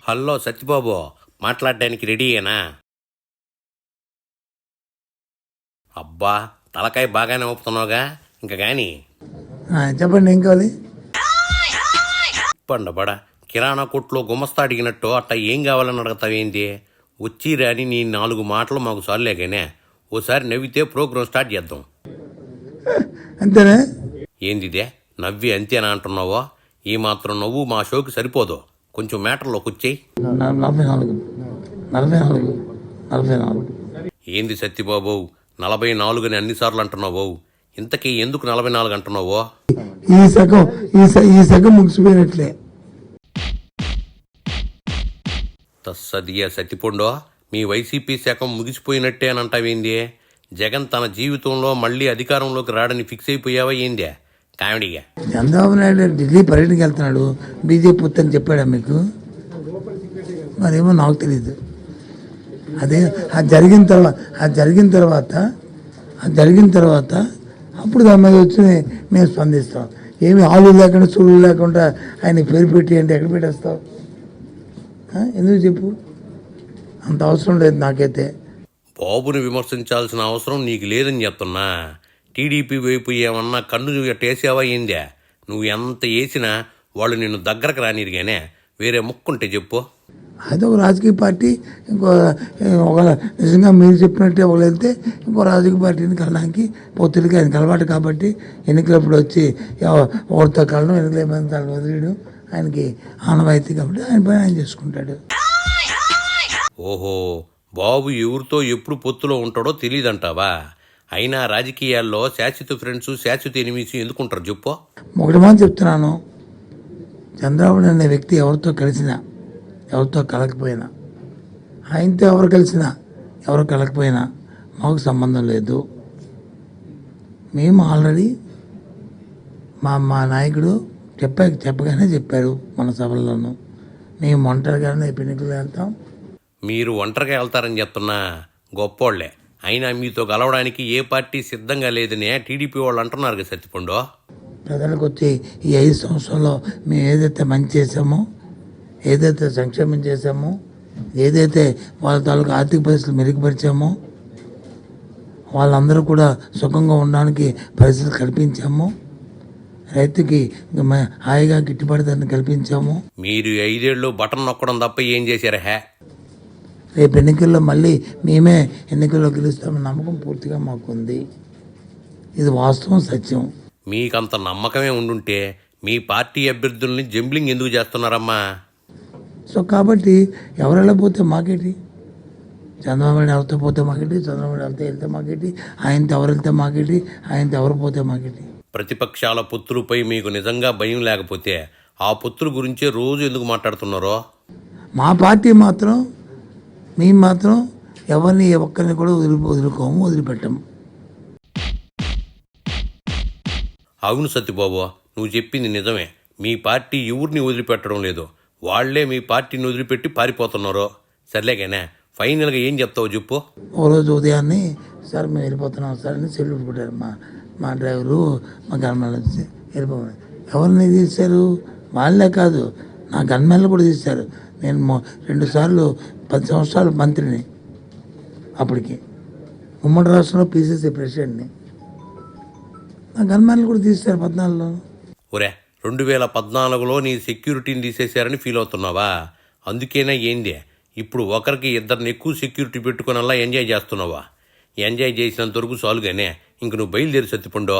Hello Satyababu, మాట్లాడడానికి రెడీయేనా? అబ్బా, తలకాయ బాగానే ఊపుతున్నావుగా, ఇంకా కానీ చెప్పండి, ఏం కావాలి? పండబడ కిరాణా కొట్లో గుమస్తా అడిగినట్టు అట్టా ఏం కావాలని అడుగుతావేంటి? వచ్చి రాని నీ 4 మాటలు మాకు సార్లేగానే. ఓసారి నవ్వితే ప్రోగ్రాం స్టార్ట్ చేద్దాం. అంతేనా? ఏందిదే నవ్వి అంతేనా అంటున్నావో? ఈ మాత్రం నవ్వు మా షోకి సరిపోదు, కొంచెం మ్యాటర్లోకి వచ్చేయి. 44. ఏంది సత్యబాబు 44 అని అన్నిసార్లు అంటున్నావు? ఇంతకీ ఎందుకు 44 అంటున్నావో? ఈ సగం ముగిసిపోయినట్లే. తస్సదియా సత్తిపొండో, మీ వైసీపీ శాఖం ముగిసిపోయినట్టే అని అంటావేంది? జగన్ తన జీవితంలో మళ్ళీ అధికారంలోకి రాడని ఫిక్స్ అయిపోయావా ఏందే కామెడీగా? చంద్రబాబు నాయుడు ఢిల్లీ పర్యటనకి వెళ్తున్నాడు, బీజేపీ అని చెప్పాడా మీకు? మరేమో నాకు తెలియదు. అదే అది జరిగిన తర్వాత అప్పుడు దాని మీద వచ్చి మేము స్పందిస్తాం. ఏమి ఆలు లేకుండా చూలు లేకుండా ఆయన పేరు పెట్టి అంటే ఎక్కడ పెట్టేస్తావు? ఎందుకు చెప్పు? అంత అవసరం లేదు నాకైతే. బాబుని విమర్శించాల్సిన అవసరం నీకు లేదని చెప్తున్నా. టీడీపీ వైపు ఏమన్నా కన్ను ఎట్టేసావా ఏందే? నువ్వు ఎంత వేసినా వాళ్ళు నిన్ను దగ్గరకు రానిరుగానే. వేరే ముక్కుంటే చెప్పు. అది ఒక రాజకీయ పార్టీ, ఒక నిజంగా మీరు చెప్పినట్టే ఒకరు వెళ్తే ఇంకో రాజకీయ పార్టీని కలడానికి పొత్తులకి ఆయనకి అలవాటు కాబట్టి ఎన్నికలప్పుడు వచ్చి ఒకరితో కలడం, ఎన్నికలు ఏమైనా తను వదిలేయడం ఆయనకి ఆనవాయితీ కాబట్టి ఆయన పని ఆయన చేసుకుంటాడు. ఓహో, బాబు ఎవరితో ఎప్పుడు పొత్తులో ఉంటాడో తెలియదంటావా? అయినా రాజకీయాల్లో శాశ్వత ఫ్రెండ్స్ శాశ్వత ఎనిమిస్ ఎందుకుంటారు చెప్పు? ఒకటి మాట చెప్తున్నాను, చంద్రబాబు అనే వ్యక్తి ఎవరితో కలిసినా ఎవరితో కలకపోయినా, ఆయనతో ఎవరు కలిసినా ఎవరు కలకపోయినా మాకు సంబంధం లేదు. మేము ఆల్రెడీ మా నాయకుడు చెప్పగానే చెప్పారు మన సభల్లోనూ, మేము ఒంటరిగానే ఎన్నికలు వెళ్తాం. మీరు ఒంటరిగా వెళ్తారని చెప్తున్నా గొప్పోళ్లే. అయినా మీతో కలవడానికి ఏ పార్టీ సిద్ధంగా లేదనే టీడీపీ వాళ్ళు అంటున్నారు కదా సత్తిపండు. ప్రజలకు వచ్చి ఈ 5 సంవత్సరాల్లో మేము ఏదైతే మంచి చేసామో, ఏదైతే సంక్షేమం చేశామో, ఏదైతే వాళ్ళ తాలూకు ఆర్థిక పరిస్థితులు మెరుగుపరిచామో, వాళ్ళందరూ కూడా సుఖంగా ఉండడానికి పరిస్థితులు కల్పించాము, రైతుకి హాయిగా గిట్టుబాటు ధరను కల్పించాము. మీరు 5 ఏళ్ళు బటన్ నొక్కడం తప్ప ఏం చేశారా? రేపు ఎన్నికల్లో మళ్ళీ మేమే ఎన్నికల్లో గెలుస్తామని నమ్మకం పూర్తిగా మాకుంది. ఇది వాస్తవం, సత్యం. మీకంత నమ్మకమే ఉండుంటే మీ పార్టీ అభ్యర్థుల్ని జంబ్లింగ్ ఎందుకు చేస్తున్నారమ్మా? సో కాబట్టి ఎవరు వెళ్ళకపోతే మాకేటి? చంద్రబాబు నాయుడు ఎవరితో పోతే మాకేటి? చంద్రబాబు నాయుడు వెళ్తే మాకేటి? ఆయనతో ఎవరు వెళ్తే మాకేటి? ఆయనతో ఎవరు పోతే మాకేటి? ప్రతిపక్షాల పొత్తులపై మీకు నిజంగా భయం లేకపోతే ఆ పొత్తుల గురించే రోజు ఎందుకు మాట్లాడుతున్నారో? మా పార్టీ మాత్రం, మేము మాత్రం ఎవరిని ఒక్కరిని కూడా వదులుకోము, వదిలిపెట్టము. అవును సత్యబాబు, నువ్వు చెప్పింది నిజమే. మీ పార్టీ ఎవరిని వదిలిపెట్టడం లేదు, వాళ్లే మీ పార్టీని వదిలిపెట్టి పారిపోతున్నారు. సర్లేగానే ఫైనల్గా ఏం చెప్తావు చెప్పు? ఓ రోజు ఉదయాన్నే సార్ మేము వెళ్ళిపోతున్నాం సార్ అని సెల్లు కొట్టారు మా డ్రైవరు, మా గన్మెన్ వచ్చి వెళ్ళిపోమని. ఎవరిని తీశారు? వాళ్ళే కాదు, నా గన్మెన్లు కూడా తీశారు. నేను 2 సార్లు 10 సంవత్సరాలు మంత్రిని, అప్పటికి ఉమ్మడి రాష్ట్రంలో పీసీసీ ప్రెసిడెంట్ని. నా గన్మెన్లు కూడా తీశారు 14లో. ఒరే, 2014లో నీ సెక్యూరిటీని తీసేశారని ఫీల్ అవుతున్నావా? అందుకేనా ఏంది ఇప్పుడు ఒకరికి 2 ఎక్కువ సెక్యూరిటీ పెట్టుకుని అలా ఎంజాయ్ చేస్తున్నావా? ఎంజాయ్ చేసినంత వరకు చాలుగానే ఇంక నువ్వు బయలుదేరి సత్తిపండు.